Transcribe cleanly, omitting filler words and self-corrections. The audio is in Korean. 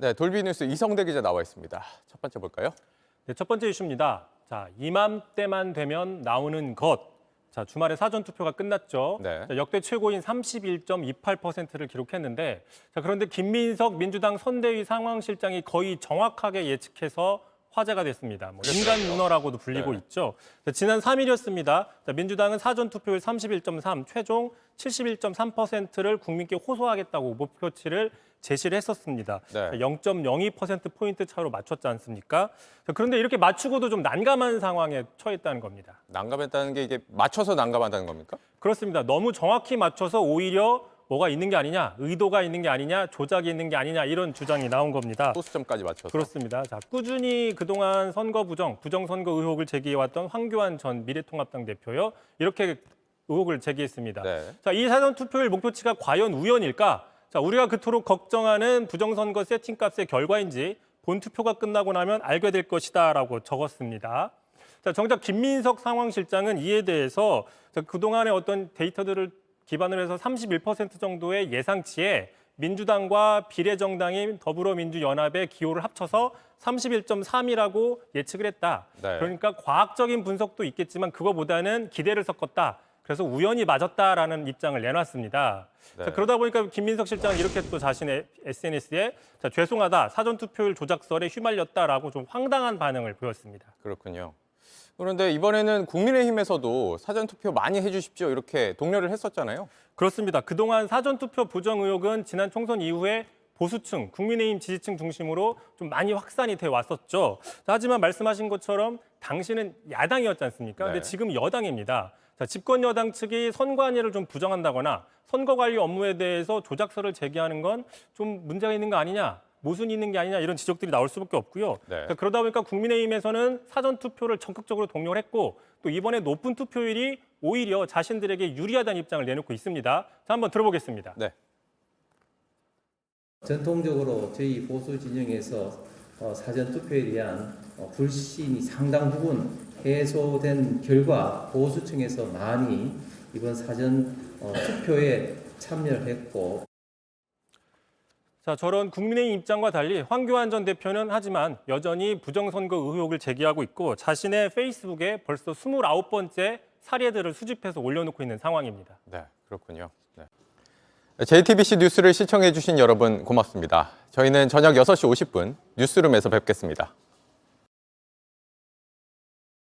네, 돌비뉴스 이성대 기자 나와 있습니다. 첫 번째 볼까요? 네, 첫 번째 이슈입니다. 자, 이맘때만 되면 나오는 것. 자, 주말에 사전투표가 끝났죠. 네. 자, 역대 최고인 31.28%를 기록했는데, 자, 그런데 김민석 민주당 선대위 상황실장이 거의 정확하게 예측해서 화제가 됐습니다. 인간 문어라고도 불리고 네. 있죠. 자, 지난 3일이었습니다. 자, 민주당은 사전투표율 31.3, 최종 71.3%를 국민께 호소하겠다고 목표치를 제시를 했었습니다. 네. 0.02%포인트 차로 맞췄지 않습니까? 자, 그런데 이렇게 맞추고도 좀 난감한 상황에 처했다는 겁니다. 난감했다는 게 이게 맞춰서 난감하다는 겁니까? 그렇습니다. 너무 정확히 맞춰서 오히려 뭐가 있는 게 아니냐, 의도가 있는 게 아니냐, 조작이 있는 게 아니냐 이런 주장이 나온 겁니다. 소수점까지 맞춰서. 그렇습니다. 자, 꾸준히 그동안 선거 부정선거 의혹을 제기해왔던 황교안 전 미래통합당 대표요. 이렇게 의혹을 제기했습니다. 네. 자, 이 사전투표율 목표치가 과연 우연일까? 자, 우리가 그토록 걱정하는 부정선거 세팅값의 결과인지 본투표가 끝나고 나면 알게 될 것이다라고 적었습니다. 자, 정작 김민석 상황실장은 이에 대해서 그동안의 어떤 데이터들을 기반으로 해서 31% 정도의 예상치에 민주당과 비례정당인 더불어민주연합의 기호를 합쳐서 31.3이라고 예측을 했다. 네. 그러니까 과학적인 분석도 있겠지만 그거보다는 기대를 섞었다. 그래서 우연히 맞았다라는 입장을 내놨습니다. 네. 자, 그러다 보니까 김민석 실장은 이렇게 또 자신의 SNS에 자, 죄송하다, 사전투표율 조작설에 휘말렸다라고 좀 황당한 반응을 보였습니다. 그렇군요. 그런데 이번에는 국민의힘에서도 사전투표 많이 해주십시오 이렇게 독려를 했었잖아요. 그렇습니다. 그동안 사전투표 부정 의혹은 지난 총선 이후에 보수층, 국민의힘 지지층 중심으로 좀 많이 확산이 돼 왔었죠. 하지만 말씀하신 것처럼 당시는 야당이었지 않습니까? 근데 네. 지금 여당입니다. 자, 집권 여당 측이 선관위를 좀 부정한다거나 선거 관리 업무에 대해서 조작설을 제기하는 건 좀 문제가 있는 거 아니냐, 모순이 있는 게 아니냐 이런 지적들이 나올 수밖에 없고요. 네. 자, 그러다 보니까 국민의힘에서는 사전투표를 적극적으로 독려를 했고 또 이번에 높은 투표율이 오히려 자신들에게 유리하다는 입장을 내놓고 있습니다. 자, 한번 들어보겠습니다. 네. 전통적으로 저희 보수 진영에서 사전투표에 대한 불신이 상당 부분 해소된 결과 보수층에서 많이 이번 사전투표에 참여를 했고 자, 저런 국민의힘 입장과 달리 황교안 전 대표는 하지만 여전히 부정선거 의혹을 제기하고 있고 자신의 페이스북에 벌써 29번째 사례들을 수집해서 올려놓고 있는 상황입니다. 네, 그렇군요. 네. JTBC 뉴스를 시청해 주신 여러분 고맙습니다. 저희는 저녁 6시 50분 뉴스룸에서 뵙겠습니다.